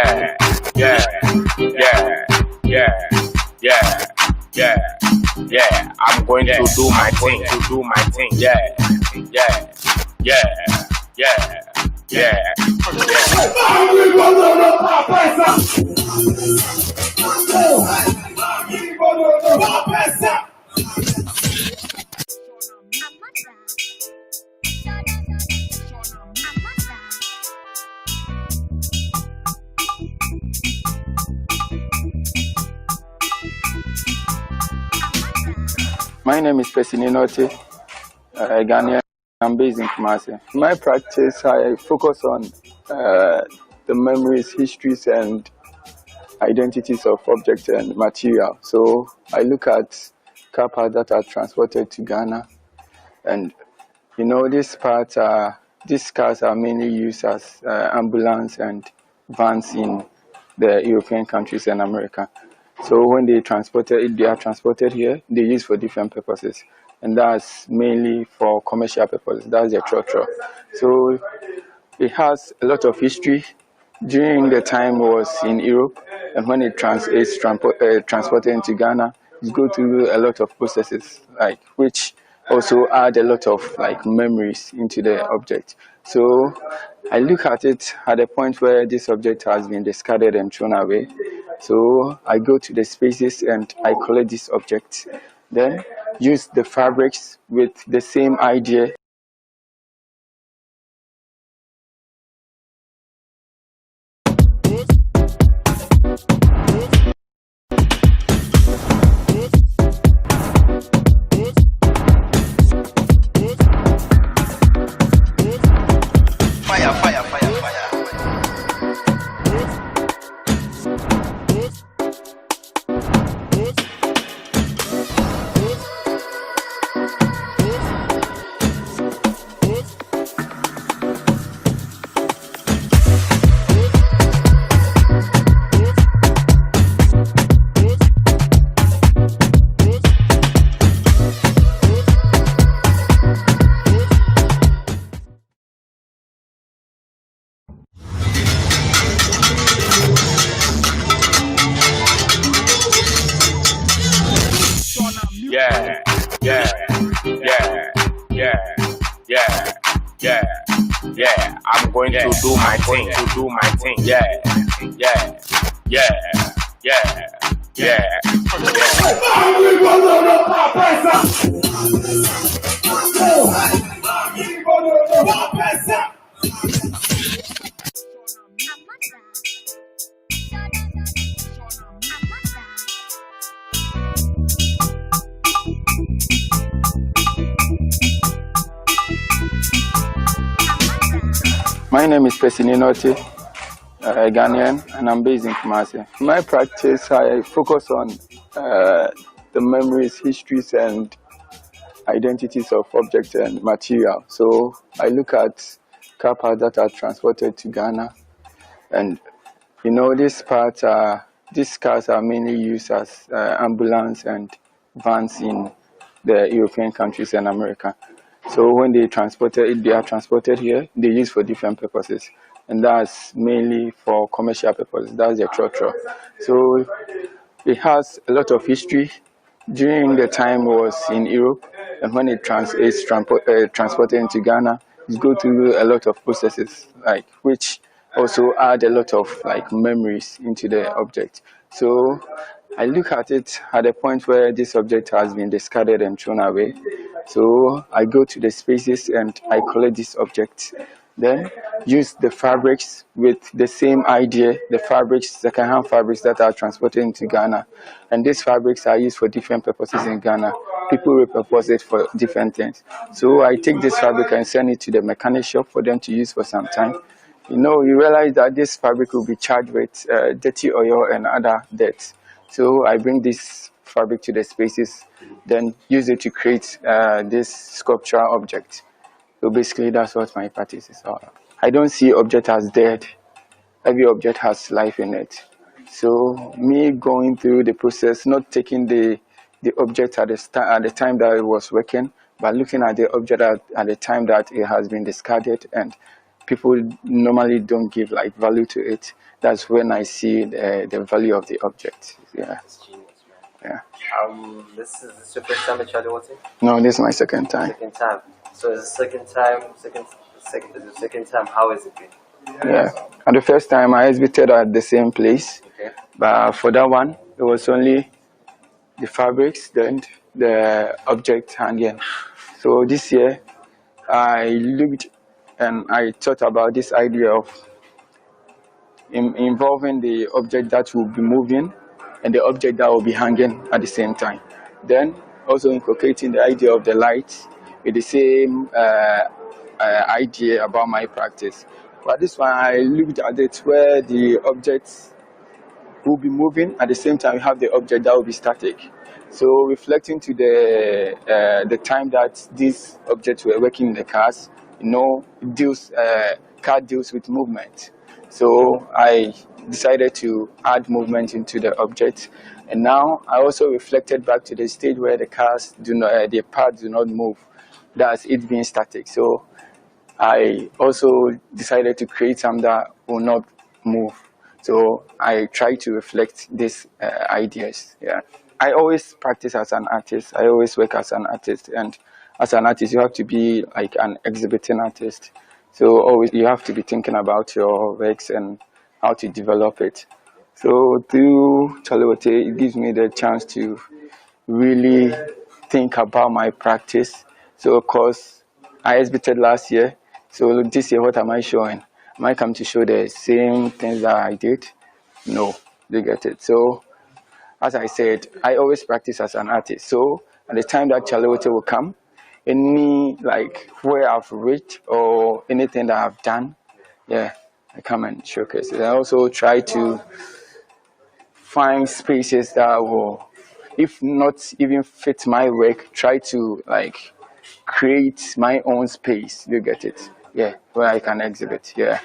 Yeah, yeah, yeah, yeah, yeah, yeah, yeah. I'm going to do my thing, Yeah, yeah, yeah, yeah, yeah, My name is Chale Wote, Ghanaian. I'm based in Kumasi. My practice, I focus on the memories, histories, and identities of objects and material. So I look at car parts that are transported to Ghana, and these cars are mainly used as ambulance and vans in the European countries and America. So when they are transported here, they use for different purposes, and that's mainly for commercial purposes. That's the trotro. So it has a lot of history. During the time it was in Europe, and when it's transported into Ghana, it goes through a lot of processes, which also add a lot of memories into the object. So I look at it at the point where this object has been discarded and thrown away. So I go to the spaces and I collect this object, then use the fabrics with the same idea. yeah, yeah, yeah, yeah, yeah, yeah, yeah. I'm going to do my thing, Yeah, yeah, yeah, yeah, yeah, My name is Chale Wote, Ghanaian, and I'm based in Kumasi. My practice, I focus on the memories, histories, and identities of objects and material. So I look at car parts that are transported to Ghana, and these cars are mainly used as ambulance and vans in the European countries and America. So when they are transported here, they use for different purposes, and that's mainly for commercial purposes. That's the trotro. So it has a lot of history. During the time it was in Europe, and when it's transported into Ghana, it goes through a lot of processes, which also add a lot of memories into the object. So I look at it at the point where this object has been discarded and thrown away. So I go to the spaces and I collect this object, then use the fabrics with the same idea, second-hand fabrics that are transported into Ghana. And these fabrics are used for different purposes in Ghana. People repurpose it for different things. So I take this fabric and send it to the mechanic shop for them to use for some time. You realize that this fabric will be charged with dirty oil and other debts. So I bring this fabric to the spaces, then use it to create this sculptural object. So basically, that's what my practice is all about. I don't see object as dead. Every object has life in it. So me going through the process, not taking the object at the time that it was working, but looking at the object at the time that it has been discarded and people normally don't give like value to it. That's when I see the value of the object. Yeah. That's genius, man. Yeah. This is your first time at Chale Wote? No, this is my second time. Second time. So is the second time, how has it been? Yeah. And the first time I exhibited at the same place. Okay. But for that one, it was only the fabrics, then the object hanging. So this year, I looked and I thought about this idea of involving the object that will be moving and the object that will be hanging at the same time. Then also inculcating the idea of the light with the same idea about my practice. But this one, I looked at it where the objects will be moving at the same time. You have the object that will be static. So reflecting to the time that these objects were working in the cars, car deals with movement. So I decided to add movement into the object, and now I also reflected back to the stage where the cars the parts do not move. That's it being static. So I also decided to create something that will not move. So I try to reflect these ideas. Yeah, I always practice as an artist. I always work as an artist, and as an artist, you have to be like an exhibiting artist. So always you have to be thinking about your works and how to develop it. So through Chale Wote, it gives me the chance to really think about my practice. So of course, I exhibited last year. So this year, what am I showing? Am I come to show the same things that I did? No, you get it. So as I said, I always practice as an artist. So at the time that Chale Wote will come, any like where I've reached or anything that I've done, yeah, I come and showcase it. I also try to find spaces that will, if not even fit my work, try to like create my own space. You get it? Yeah, where I can exhibit. Yeah.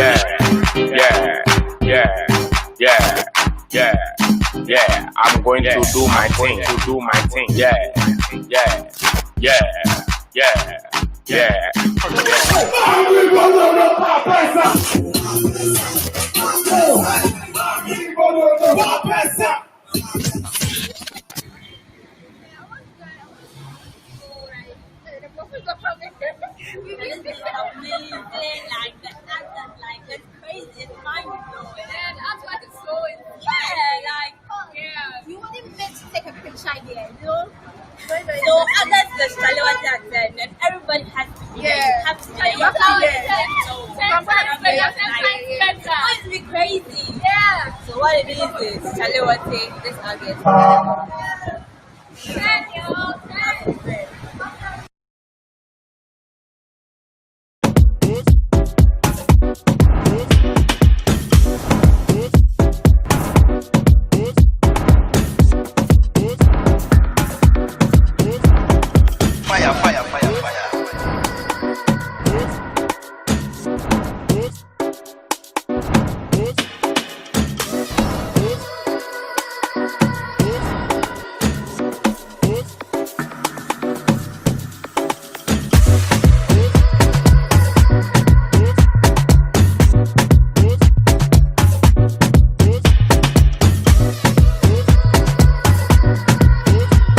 yeah. I'm going to do my thing, yeah. Amazing, like the accent, like that's crazy, it's mind-blowing. And that's like it's so Yeah, like you wouldn't meant to take a picture there, you know? so others the Chale Wote accent, and everybody has to be there. You have to be there. You have to be there. It's going to be crazy. Yeah. So what it is Chale Wote this August.